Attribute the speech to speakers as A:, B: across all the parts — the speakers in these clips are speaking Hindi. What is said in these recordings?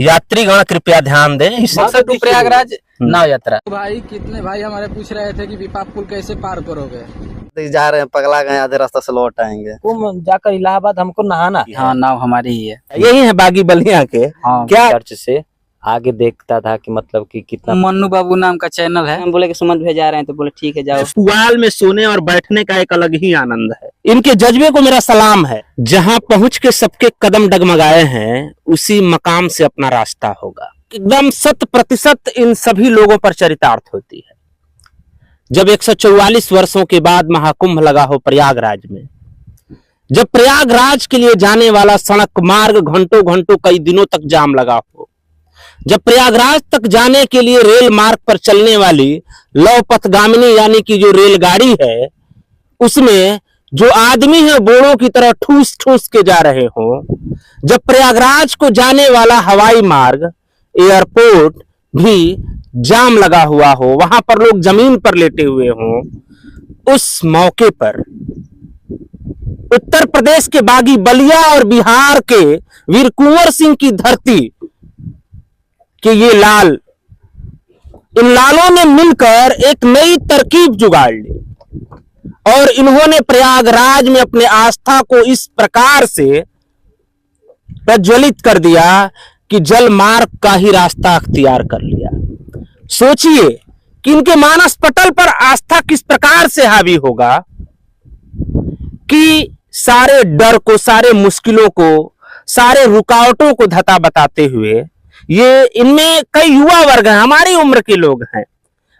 A: यात्रीगण कृपया ध्यान दें। इस
B: टू प्रयागराज नाव यात्रा।
C: भाई कितने भाई हमारे पूछ रहे थे कि विपाक पुल कैसे पार करोगे।
D: जा रहे हैं, पगला गए, आधे रास्ता से लौट आएंगे।
B: तुम जाकर इलाहाबाद हमको नहाना। हाँ, नाव हमारी ही है।
A: यही है बागी बलिया के।
B: हाँ,
A: क्या
B: चर्च से आगे देखता था कि मतलब कि कितना।
C: मन्नू बाबू नाम का चैनल है।
B: हम बोले कि सुमन भेजा रहे हैं तो बोले ठीक है जाओ।
A: पुआल में सोने और बैठने का एक अलग ही आनंद है। इनके जज्बे को मेरा सलाम है। जहां पहुंच के सबके कदम डगमगाए हैं, उसी मकाम से अपना रास्ता होगा। एकदम 100% इन सभी लोगों पर चरितार्थ होती है। जब 144 वर्षों के बाद महाकुंभ लगा हो प्रयागराज में, जब प्रयागराज के लिए जाने वाला सड़क मार्ग घंटों घंटों कई दिनों तक जाम लगा हो, जब प्रयागराज तक जाने के लिए रेल मार्ग पर चलने वाली लौ पथगामिनी यानी कि जो रेलगाड़ी है, उसमें जो आदमी है बोड़ों की तरह ठूस ठूस के जा रहे हो, जब प्रयागराज को जाने वाला हवाई मार्ग एयरपोर्ट भी जाम लगा हुआ हो, वहां पर लोग जमीन पर लेटे हुए हों, उस मौके पर उत्तर प्रदेश के बागी बलिया और बिहार के वीर कुंवर सिंह की धरती कि ये लाल, इन लालों ने मिलकर एक नई तरकीब जुगाड़ ली और इन्होंने प्रयागराज में अपने आस्था को इस प्रकार से प्रज्वलित कर दिया कि जल मार्ग का ही रास्ता अख्तियार कर लिया। सोचिए कि इनके मानस पटल पर आस्था किस प्रकार से हावी होगा कि सारे डर को, सारे मुश्किलों को, सारे रुकावटों को धता बताते हुए, ये इनमें कई युवा वर्ग हैं, हमारी उम्र के लोग हैं।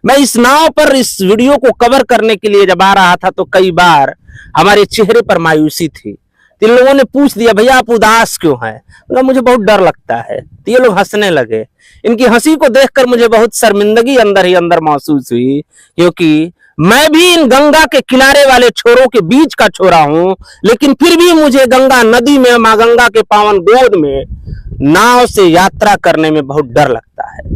A: मैं इस नाव पर इस वीडियो को कवर करने के लिए जब आ रहा था तो कई बार हमारे चेहरे पर मायूसी थी। इन लोगों ने पूछ दिया, भैया आप उदास क्यों हैं? मुझे बहुत डर लगता है। तो ये लोग हंसने लगे। इनकी हंसी को देखकर मुझे बहुत शर्मिंदगी अंदर ही अंदर महसूस हुई, क्योंकि मैं भी इन गंगा के किनारे वाले छोरों के बीच का छोरा हूं, लेकिन फिर भी मुझे गंगा नदी में, मां गंगा के पावन गोद में नाव से यात्रा करने में बहुत डर लगता है।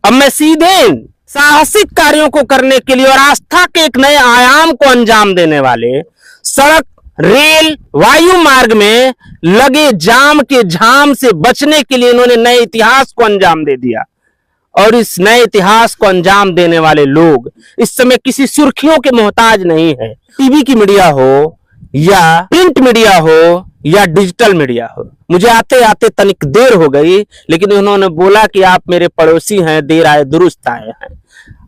A: अब मैं सीधे साहसिक कार्यों को करने के लिए और आस्था के एक नए आयाम को अंजाम देने वाले सड़क, रेल, वायु मार्ग में लगे जाम के झाम से बचने के लिए इन्होंने नए इतिहास को अंजाम दे दिया। और इस नए इतिहास को अंजाम देने वाले लोग इस समय किसी सुर्खियों के मोहताज नहीं है। टीवी की मीडिया हो या प्रिंट मीडिया हो या डिजिटल मीडिया हो। मुझे आते आते तनिक देर हो गई, लेकिन उन्होंने बोला कि आप मेरे पड़ोसी हैं, देर आए दुरुस्त आए हैं।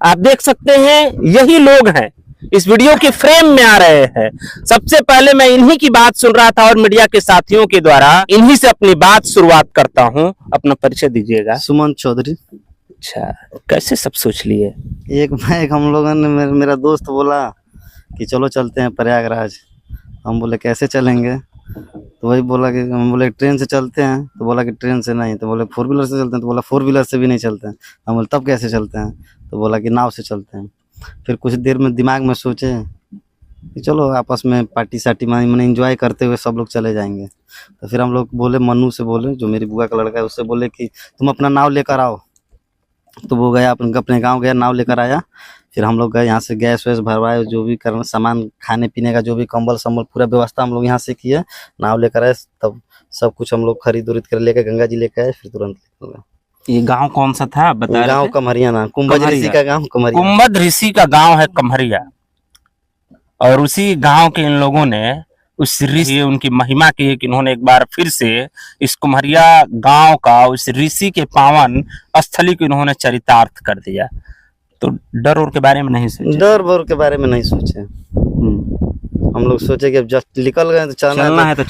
A: आप देख सकते हैं, यही लोग हैं इस वीडियो के फ्रेम में आ रहे हैं। सबसे पहले मैं इन्हीं की बात सुन रहा था और मीडिया के साथियों के द्वारा इन्हीं से अपनी बात शुरुआत करता हूं। अपना परिचय दीजिएगा।
D: सुमन चौधरी।
A: अच्छा, कैसे सब सोच लिए?
D: एक हम लोगों ने मेरा दोस्त बोला कि चलो चलते हैं प्रयागराज। हम बोले कैसे चलेंगे? तो वही बोला कि हम बोले ट्रेन से चलते हैं। तो बोला कि ट्रेन से नहीं। तो बोले 4 व्हीलर से चलते हैं। तो बोला 4 व्हीलर से भी नहीं चलते हैं। हम बोले तब कैसे चलते हैं? तो बोला कि नाव से चलते हैं। फिर कुछ देर में दिमाग में सोचे कि चलो आपस में पार्टी सार्टी मैंने एंजॉय करते हुए सब लोग चले जाएंगे। तो फिर हम लोग बोले, मन्नू से बोले, जो मेरी बुआ का लड़का है, उससे बोले कि तुम अपना नाव लेकर आओ। तो वो गया, अपने गांव गया, नाव लेकर आया। फिर हम लोग गए, यहाँ से गैस वैस भरवाए, जो भी करना सामान, खाने पीने का जो भी कंबल संबल पूरा व्यवस्था हम लोग यहाँ से किए। नाव लेकर आए, तब सब कुछ हम लोग खरीद उरीद कर लेकर गंगा जी लेकर आए। फिर तुरंत निकल गए।
A: ये गांव कौन सा था बता?
D: गांव कमहरिया नाम, कुंभद ऋषि का गांव कमहरिया।
A: कुंभद ऋषि का गांव है कमहरिया। और उसी गांव के इन लोगों ने उस ऋषि, उनकी महिमा की है कि इन्होंने एक बार फिर से इस कुम्हरिया गांव का, उस ऋषि के पावन स्थली को इन्होंने चरितार्थ कर दिया। तो डर और के बारे में नहीं सोचे?
D: डर वर के बारे में नहीं सोचे। हम लोग सोचे कि अब जस्ट निकल गए तो चलना है तो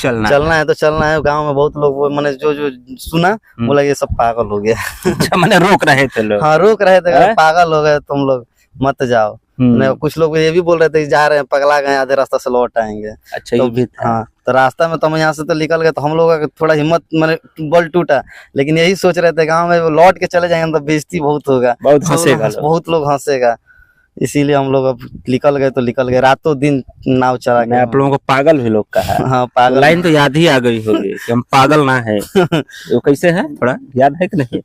D: चलना है। गांव में बहुत लोग मैंने जो सुना, बोला ये सब पागल हो गया।
A: अच्छा, मैंने रोक रहे थे लोग।
D: हाँ, रोक रहे थे, पागल हो गए तुम लोग, मत जाओ। कुछ लोग ये भी बोल रहे थे जा रहे हैं, पगला गए, आधे रास्ता से लौट आएंगे।
A: अच्छा, ये भी था।
D: हाँ, तो रास्ता में तो हम यहाँ से तो निकल गए, तो हम लोग का थोड़ा हिम्मत मैंने बल टूटा। लेकिन यही सोच रहे थे गांव में लौट के चले जाएंगे तो बेइज्जती बहुत होगा,
A: बहुत हंसेगा,
D: बहुत लोग हंसेगा। इसीलिए हम लोग अब निकल गए तो निकल गए। रातों दिन नाव चला गया।
A: आप लोगों को पागल भी लोग कहा।
D: हाँ, पागल।
A: लाइन तो याद ही आ गई होगी कि हम पागल ना है। वो कैसे है, थोड़ा याद है कि नहीं?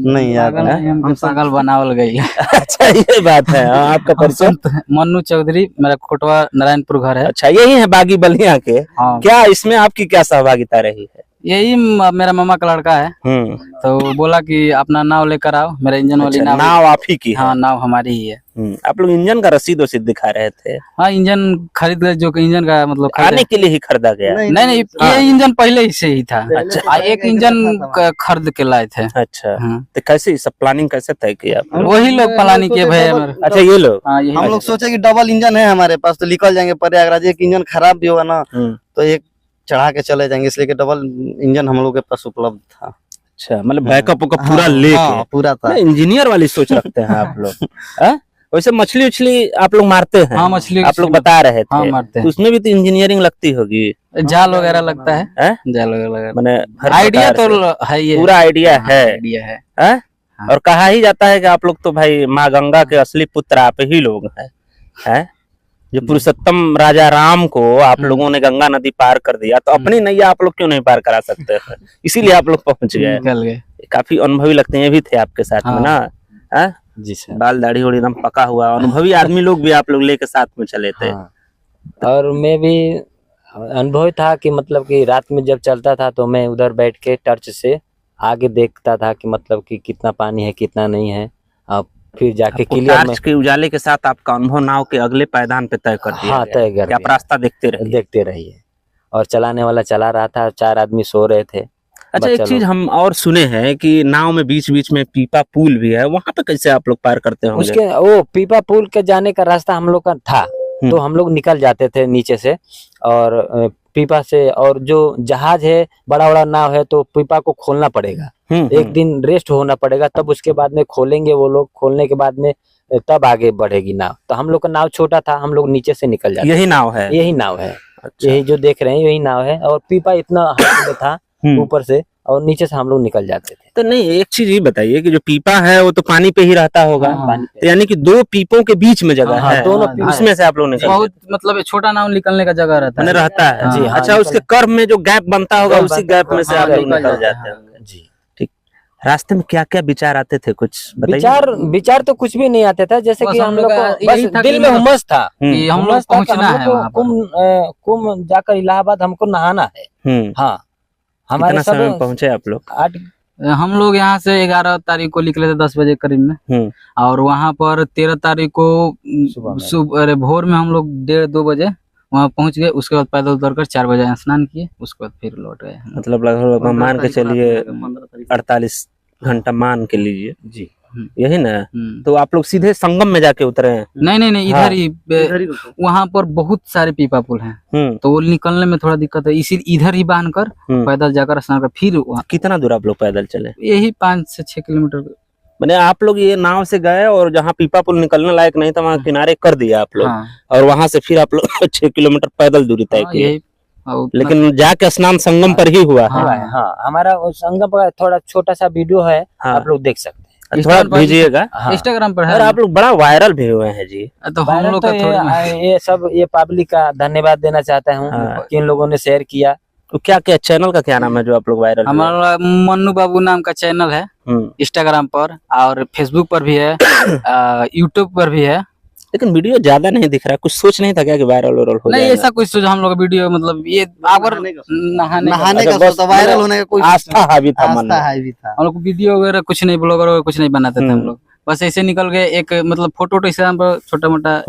D: नहीं याद है,
C: हम पागल बनावल गई।
A: अच्छा, ये बात है। आपका परिचय?
C: मन्नू चौधरी, मेरा कोटवा नारायणपुर घर है।
A: अच्छा, यही है बागी बलिया के।
C: हाँ।
A: क्या इसमें आपकी क्या सहभागिता रही है?
B: यही मेरा मामा का लड़का है, तो बोला कि अपना नाव लेकर आओ, मेरा इंजन वाली
A: अच्छा,
B: नाव।
A: नाव आप ही की है?
B: हाँ, नाव हमारी ही है।
A: आप लोग इंजन का रसीद वसीद दिखा रहे थे?
B: हाँ, इंजन खरीद गए, जो कि इंजन का मतलब
A: आने के लिए ही खरीदा गया?
B: नहीं, ये इंजन पहले ही से ही था। अच्छा, एक इंजन खरीद के लाए थे।
A: अच्छा, तो कैसे सब प्लानिंग कैसे तय किया?
B: वही लोग प्लानिंग किए भैया हमारे।
A: अच्छा, ये लोग?
B: हाँ, यही
D: हम लोग सोचे कि डबल इंजन है हमारे पास, तो निकल जाएंगे प्रयागराज। एक इंजन खराब भी होगा ना तो एक चढ़ा के चले जाएंगे, इसलिए कि डबल इंजन हम लोग के पास उपलब्ध था।
A: अच्छा, मतलब बैकअप का पूरा लेके
D: पूरा था।
A: इंजीनियर वाली सोच रखते हैं आप लोग। वैसे मछली उछली आप लोग मारते हैं?
B: हाँ, मछली
A: आप लोग बता रहे थे।
B: हाँ, मारते हैं।
A: उसमें भी तो इंजीनियरिंग लगती होगी,
B: जाल वगैरह लगता है। जाल वगैरह
A: मैंने
B: आइडिया तो है, ये
A: पूरा आइडिया है।
B: आइडिया है।
A: और कहा ही जाता है कि आप लोग तो भाई माँ गंगा के असली पुत्र आप ही लोग हैं। जो पुरुषोत्तम राजा राम को आप लोगों ने गंगा नदी पार कर दिया, तो अपनी नैया आप लोग क्यों नहीं पार करा सकते हैं? इसीलिए आप लोग पहुंच गए। काफी अनुभवी लगते हैं, ये भी थे आपके साथ में ना?
D: जी सर।
A: बाल दाढ़ी और एकदम पका हुआ अनुभवी आदमी लोग भी आप लोग लेके साथ में चले थे।
E: और मैं भी अनुभव था कि मतलब कि रात में जब चलता था तो मैं उधर बैठ के टर्च से आगे देखता था कि मतलब कि कितना पानी है कितना नहीं है, और फिर जाके क्लियर में
A: टॉर्च के उजाले के साथ आपका अनुभव नाव के अगले पायदान पे तय कर दिया।
E: हाँ, तय कर
A: दिया। आप रास्ता देखते रहिए।
E: और चलाने वाला चला रहा था, 4 आदमी सो रहे थे।
A: अच्छा, एक चीज हम और सुने हैं कि नाव में बीच बीच में पीपा पुल भी है, वहां पे कैसे आप लोग पार करते होंगे?
E: उसके वो पीपा पुल के जाने का रास्ता हम लोग का था, तो हम लोग निकल जाते थे नीचे से और पीपा से। और जो जहाज है, बड़ा बड़ा नाव है, तो पीपा को खोलना पड़ेगा। एक दिन रेस्ट होना पड़ेगा, तब उसके बाद में खोलेंगे वो लोग। खोलने के बाद में तब आगे बढ़ेगी नाव। तो हम लोग का नाव छोटा था, हम लोग नीचे से निकल जाते।
A: यही नाव है?
E: यही नाव है।
A: अच्छा।
E: यही जो देख रहे हैं यही नाव है। और पीपा इतना हाइट में था ऊपर से, और नीचे से हम लोग निकल जाते थे।
A: तो नहीं, एक चीज ये बताइए कि जो पीपा है वो तो पानी पे ही रहता होगा। तो यानी कि 2 पीपों के बीच में जगह है, दोनों उसमें से आप लोग निकल
B: बहुत मतलब छोटा नाव निकलने का जगह रहता है।
A: जी, अच्छा, उसके कर्व में जो गैप बनता होगा उसी गैप में से आप लोग निकल जाते हैं।
E: जी,
A: ठीक। रास्ते में क्या क्या विचार आते थे, कुछ बताइए।
E: विचार तो कुछ भी नहीं आते थे, जैसे कि हम लोग को बस दिल में हुमस था कि हम लोग पहुंचना है कुंभ जाकर इलाहाबाद हमको नहाना है। हाँ, हमारे
A: समय में पहुंचे आप लोग?
B: हम लोग यहाँ से 11 तारीख को निकले थे 10 बजे करीब में, और वहाँ पर 13 तारीख को भोर में हम लोग 1:30-2 बजे वहाँ पहुँच गए। उसके बाद पैदल उतरकर 4 बजे स्नान किए, उसके बाद फिर लौट गए।
A: मतलब लगभग मान के चलिए 48 घंटा मान के लीजिए जी, यही ना? तो आप लोग सीधे संगम में जाके उतरे हैं?
B: नहीं, इधर ही वहाँ पर बहुत सारे पीपा पुल हैं, तो वो निकलने में थोड़ा दिक्कत है, इसी इधर ही बांध कर पैदल जाकर स्नान कर फिर वहाँ।
A: कितना दूर आप लोग पैदल चले?
B: यही 5 से 6 किलोमीटर।
A: मैंने आप लोग ये नाव से गए और जहाँ पीपा पुल निकलने लायक नहीं था वहाँ किनारे कर दिया आप लोग। और वहाँ से फिर आप लोग 6 किलोमीटर पैदल दूरी तय की। लेकिन जाके स्नान संगम पर ही हुआ है।
E: हाँ, हमारा संगम पर थोड़ा छोटा सा वीडियो है, आप लोग देख सकते हैं।
A: थोड़ा भेजिएगा,
B: इंस्टाग्राम पर है।
A: और आप लोग बड़ा वायरल भी हुए हैं जी।
B: तो हम लोग
E: ये सब ये पब्लिक का धन्यवाद देना चाहता हूँ कि इन लोगों ने शेयर किया।
A: तो क्या चैनल का क्या नाम है जो आप लोग वायरल?
B: हमारा मन्नू बाबू नाम का चैनल है इंस्टाग्राम पर, और फेसबुक पर भी है, यूट्यूब पर भी है।
A: लेकिन वीडियो ज्यादा नहीं दिख रहा, कुछ सोच नहीं था क्या कि वायरल हो जाएगा?
B: नहीं, ऐसा कुछ सोच हम लोग वीडियो मतलब ये नहाने
A: का वायरल होने का कोई आस्था हावी था,
B: हम लोग वीडियो वगैरह कुछ नहीं, ब्लॉगर वगैरह कुछ नहीं बनाते थे हम लोग। बस ऐसे निकल गए, एक मतलब फोटो इंस्टाग्राम पर छोटा मोटा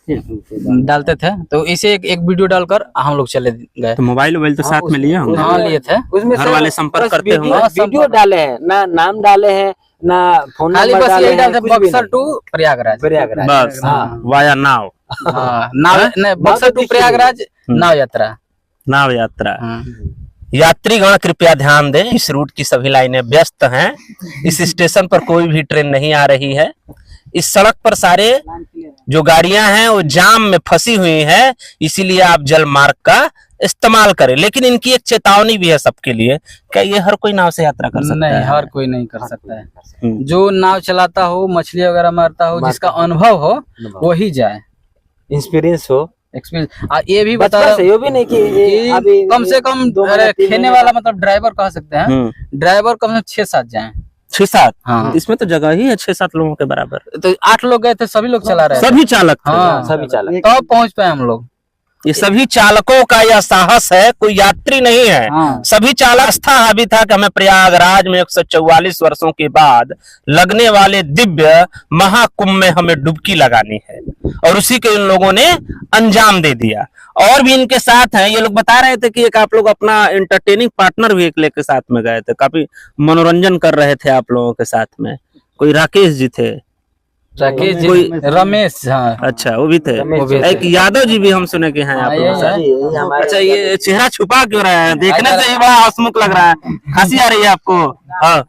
B: डालते थे, तो इसे एक वीडियो डालकर हम लोग चले गए।
A: तो मोबाइल तो साथ में लिए होंगे?
B: हाँ, लिए थे।
E: उसमें
A: घर वाले संपर्क करते होंगे?
E: वीडियो डाले हैं ना, नाम डाले हैं ना, फोन नंबर डाले हैं।
B: Buxar to Prayagraj
A: bus, via नाव।
B: बक्सर टू प्रयागराज नाव यात्रा।
A: यात्रीगण कृपया ध्यान दें, इस रूट की सभी लाइनें व्यस्त हैं। इस स्टेशन पर कोई भी ट्रेन नहीं आ रही है। इस सड़क पर सारे जो गाड़ियां हैं वो जाम में फंसी हुई हैं, इसीलिए आप जल मार्ग का इस्तेमाल करें। लेकिन इनकी एक चेतावनी भी है सबके लिए। क्या ये हर कोई नाव से यात्रा कर सकता है?
B: नहीं, हर कोई नहीं कर सकता है। जो नाव चलाता हो, मछली वगैरह मारता हो, जिसका अनुभव हो, वही जाए,
E: एक्सपीरियंस हो।
B: ये भी बता रहा
E: ये भी नहीं कि
B: कम से कम खेने वाला मतलब ड्राइवर कह सकते हैं, ड्राइवर कम से कम 6-7 जाए।
A: 6-7? हाँ। इसमें तो जगह ही है 6-7 लोगों के बराबर।
B: तो 8 लोग गए थे, सभी लोग चला रहे,
A: सभी चालक थे।
B: हाँ,
E: सभी चालक,
B: तब पहुंच पाए हम लोग।
A: ये सभी चालकों का यह साहस है, कोई यात्री नहीं है।
B: हाँ।
A: सभी चालक आस्था हावी था कि हमें प्रयागराज में 144 वर्षों के बाद लगने वाले दिव्य महाकुंभ में हमें डुबकी लगानी है, और उसी के इन लोगों ने अंजाम दे दिया। और भी इनके साथ हैं, ये लोग बता रहे थे कि एक आप लोग अपना एंटरटेनिंग पार्टनर भी एक लेके साथ में गए थे, काफी मनोरंजन कर रहे थे आप लोगों के साथ में। कोई राकेश जी थे,
B: राकेश जी,
A: कोई
B: रमेश, हाँ
A: अच्छा वो भी थे,
B: वो भी थे।
A: एक यादव जी भी हम सुने के हैं आप
B: हाँ,
A: लोगों
B: ये-
A: से। अच्छा ये चेहरा छुपा क्यों रहा है? देखने से ही बड़ा हंसमुख लग रहा है। हंसी आ रही है आपको? हाँ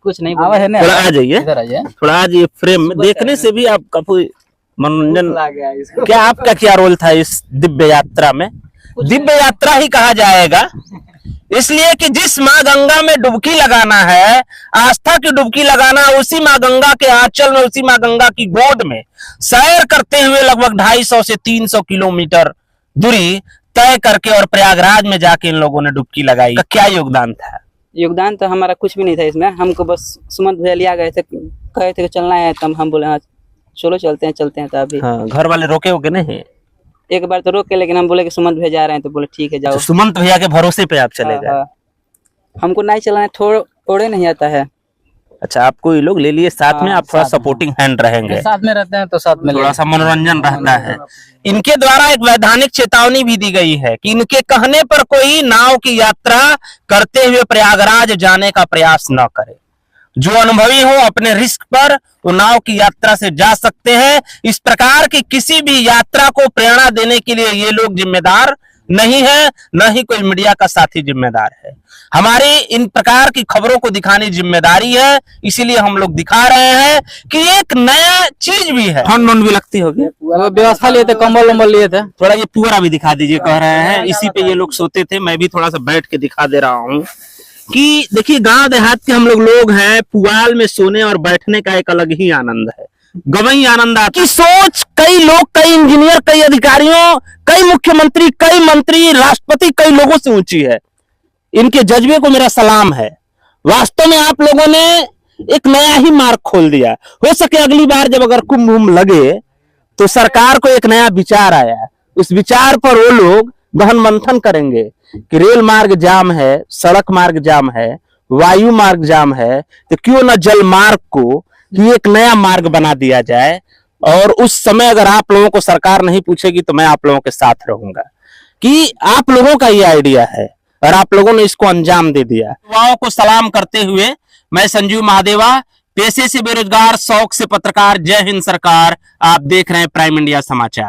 B: कुछ नहीं आवा है ना,
A: थोड़ा आ जाइए,
B: इधर आइए।
A: थोड़ा आज ये फ्रेम में देखने से भी आप काफी मनोरंजन। क्या आपका क्या रोल था इस दिव्य यात्रा में? दिव्य यात्रा ही कहा जाएगा इसलिए कि जिस माँ गंगा में डुबकी लगाना है, आस्था की डुबकी लगाना, उसी माँ गंगा के आंचल में, उसी माँ गंगा की गोद में सैर करते हुए लगभग 250 से 300 किलोमीटर दूरी तय करके और प्रयागराज में जाके इन लोगों ने डुबकी लगाई। का क्या योगदान था?
F: योगदान तो हमारा कुछ भी नहीं था इसमें। हमको बस सुमंत भैया लिया गए थे, कहे थे कि चलना है, तब हम बोले हाँ चलो चलते हैं। तो अभी
A: हाँ, घर वाले रोके होके नहीं?
F: एक बार तो रोक के, लेकिन हम बोले कि सुमंत भैया जा रहे हैं, तो बोले ठीक है जाओ।
A: तो सुमंत भैया के भरोसे पे आप चले गए?
F: हाँ, हमको नहीं चलाना, थोड़े नहीं आता है।
A: अच्छा, आपको ये लोग ले लिए साथ में,
F: हाँ,
A: आप थोड़ा
B: साथ में।
A: सपोर्टिंग हैंड रहेंगे,
B: साथ में रहते हैं तो साथ में
A: थोड़ा सा मनोरंजन रहता है। इनके द्वारा एक वैधानिक चेतावनी भी दी गई है कि इनके कहने पर कोई नाव की यात्रा करते हुए प्रयागराज जाने का प्रयास न करे। जो अनुभवी हो अपने रिस्क पर वो नाव की यात्रा से जा सकते हैं। इस प्रकार की किसी भी यात्रा को प्रेरणा देने के लिए ये लोग जिम्मेदार नहीं है, न ही कोई मीडिया का साथी जिम्मेदार है। हमारी इन प्रकार की खबरों को दिखाने जिम्मेदारी है, इसीलिए हम लोग दिखा रहे हैं कि एक नया चीज भी है। ठंड भी लगती होगी,
B: वो व्यवस्था लिए थे, कंबल वंबल लिए थे।
A: थोड़ा ये पुअरा भी दिखा दीजिए, कह रहे हैं इसी पे ये लोग सोते थे। मैं भी थोड़ा सा बैठ के दिखा दे रहा हूँ कि देखिए गांव देहात के हम लोग हैं, पुआल में सोने और बैठने का एक अलग ही आनंद है, गवई आनंद आता है। सोच कई लोग, कई इंजीनियर, कई अधिकारियों, कई मुख्यमंत्री, कई मंत्री, राष्ट्रपति, कई लोगों से ऊंची है। इनके जज्बे को मेरा सलाम है। वास्तव में आप लोगों ने एक नया ही मार्ग खोल दिया। हो सके अगली बार जब अगर कुंभ लगे तो सरकार को एक नया विचार आया, उस विचार पर वो लोग गहन मंथन करेंगे कि रेल मार्ग जाम है, सड़क मार्ग जाम है, वायु मार्ग जाम है, तो क्यों न जल मार्ग को कि एक नया मार्ग बना दिया जाए। और उस समय अगर आप लोगों को सरकार नहीं पूछेगी तो मैं आप लोगों के साथ रहूंगा, कि आप लोगों का ये आइडिया है और आप लोगों ने इसको अंजाम दे दिया। युवाओं को सलाम करते हुए मैं संजीव महादेवा, पेशे से बेरोजगार, शौक से पत्रकार। जय हिंद सरकार। आप देख रहे हैं प्राइम इंडिया समाचार।